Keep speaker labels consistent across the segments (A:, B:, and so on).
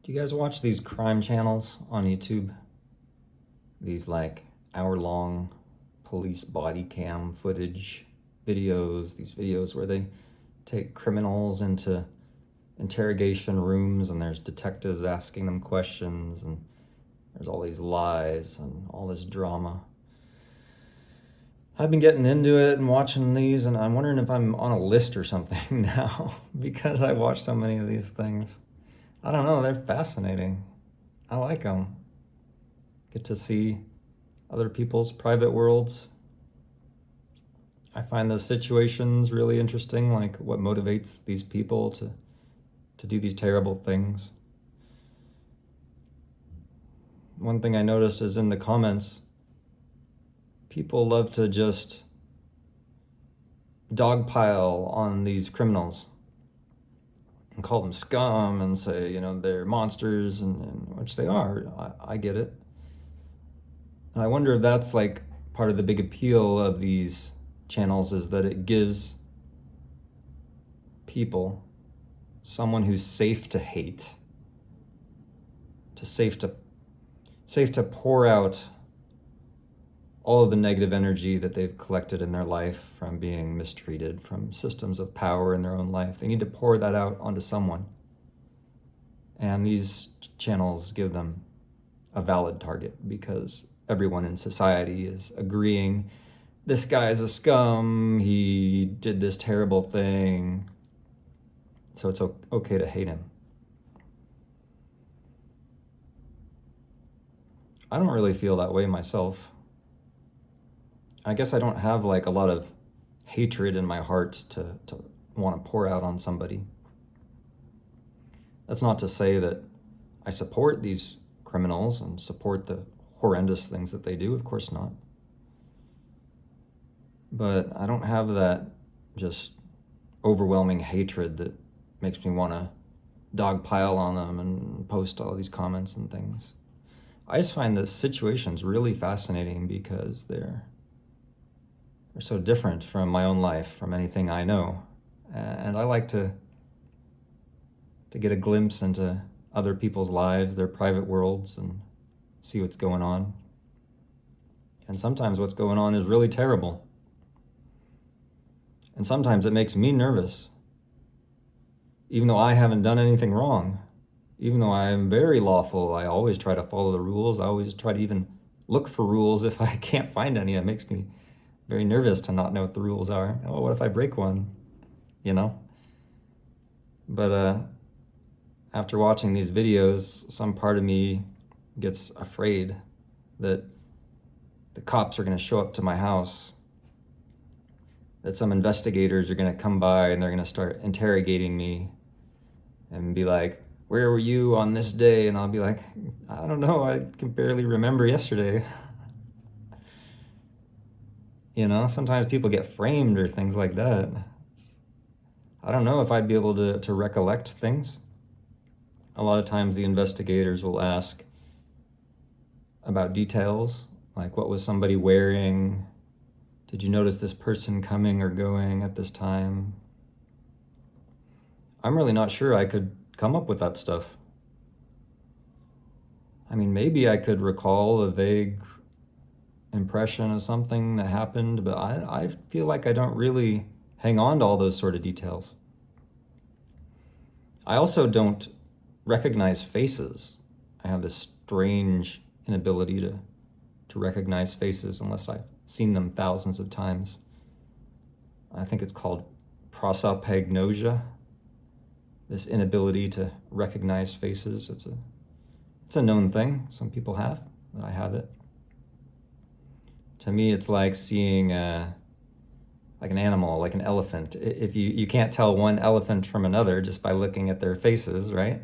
A: Do you guys watch these crime channels on YouTube? These like hour-long police body cam footage videos, these videos where they take criminals into interrogation rooms and there's detectives asking them questions and there's all these lies and all this drama. I've been getting into it and watching these, and I'm wondering if I'm on a list or something now because I watch so many of these things. I don't know, they're fascinating. I like them. Get to see other people's private worlds. I find those situations really interesting, like what motivates these people to do these terrible things. One thing I noticed is in the comments, people love to just dogpile on these criminals and call them scum and say, they're monsters, and which they are. I get it. And I wonder if that's like part of the big appeal of these channels, is that it gives people someone who's safe to hate, safe to pour out all of the negative energy that they've collected in their life from being mistreated, from systems of power in their own life. They need to pour that out onto someone. And these channels give them a valid target because everyone in society is agreeing, this guy's a scum, he did this terrible thing, so it's okay to hate him. I don't really feel that way myself. I guess I don't have like a lot of hatred in my heart to want to pour out on somebody. That's not to say that I support these criminals and support the horrendous things that they do, of course not. But I don't have that just overwhelming hatred that makes me want to dogpile on them and post all these comments and things. I just find the situations really fascinating because they're so different from my own life, from anything I know. And I like to get a glimpse into other people's lives, their private worlds, and see what's going on. And sometimes what's going on is really terrible. And sometimes it makes me nervous. Even though I haven't done anything wrong, even though I am very lawful, I always try to follow the rules. I always try to even look for rules if I can't find any. It makes me very nervous to not know what the rules are. Oh, what if I break one? But after watching these videos, some part of me gets afraid that the cops are going to show up to my house, that some investigators are going to come by and they're going to start interrogating me and be like, where were you on this day? And I'll be like, I don't know, I can barely remember yesterday. Sometimes people get framed or things like that. I don't know if I'd be able to recollect things. A lot of times the investigators will ask about details, like what was somebody wearing? Did you notice this person coming or going at this time? I'm really not sure I could come up with that stuff. I mean, maybe I could recall a vague impression of something that happened, but I feel like I don't really hang on to all those sort of details. I also don't recognize faces. I have this strange inability to recognize faces unless I've seen them thousands of times. I think it's called prosopagnosia, this inability to recognize faces. It's a known thing. Some people have, but I have it. To me, it's like seeing like an animal, like an elephant. If you can't tell one elephant from another just by looking at their faces, right?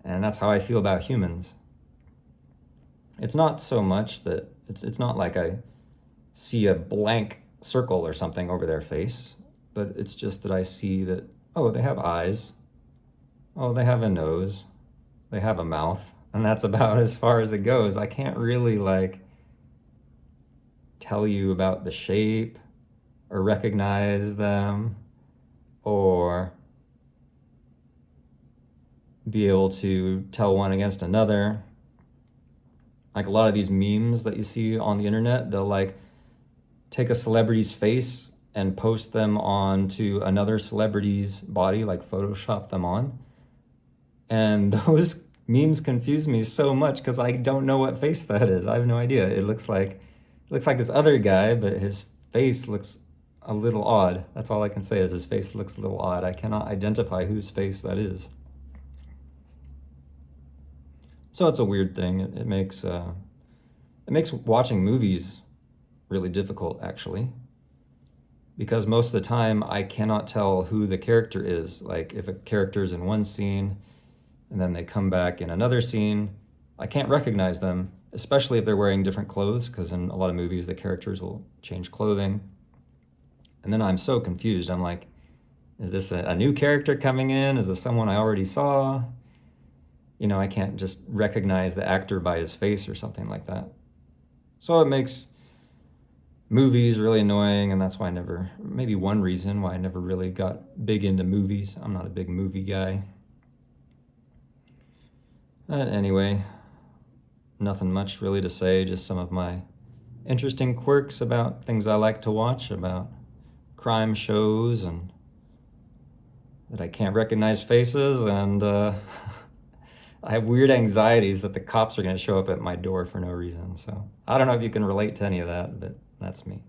A: And that's how I feel about humans. It's not so much that it's not like I see a blank circle or something over their face, but it's just that I see that, oh, they have eyes, oh, they have a nose, they have a mouth, and that's about as far as it goes. I can't really like tell you about the shape or recognize them or be able to tell one against another. Like a lot of these memes that you see on the internet, they'll like take a celebrity's face and post them onto another celebrity's body, like Photoshop them on. And those memes confuse me so much because I don't know what face that is. I have no idea. It looks like this other guy, but his face looks a little odd. That's all I can say is his face looks a little odd. I cannot identify whose face that is. So it's a weird thing. It makes watching movies really difficult, actually, because most of the time I cannot tell who the character is. Like if a character is in one scene and then they come back in another scene, I can't recognize them, especially if they're wearing different clothes, because in a lot of movies the characters will change clothing. And then I'm so confused. I'm like, is this a new character coming in? Is this someone I already saw? I can't just recognize the actor by his face or something like that. So it makes movies really annoying, and that's why maybe one reason why I never really got big into movies. I'm not a big movie guy. But anyway, nothing much really to say, just some of my interesting quirks about things I like to watch, about crime shows, and that I can't recognize faces, and I have weird anxieties that the cops are going to show up at my door for no reason. So I don't know if you can relate to any of that, but that's me.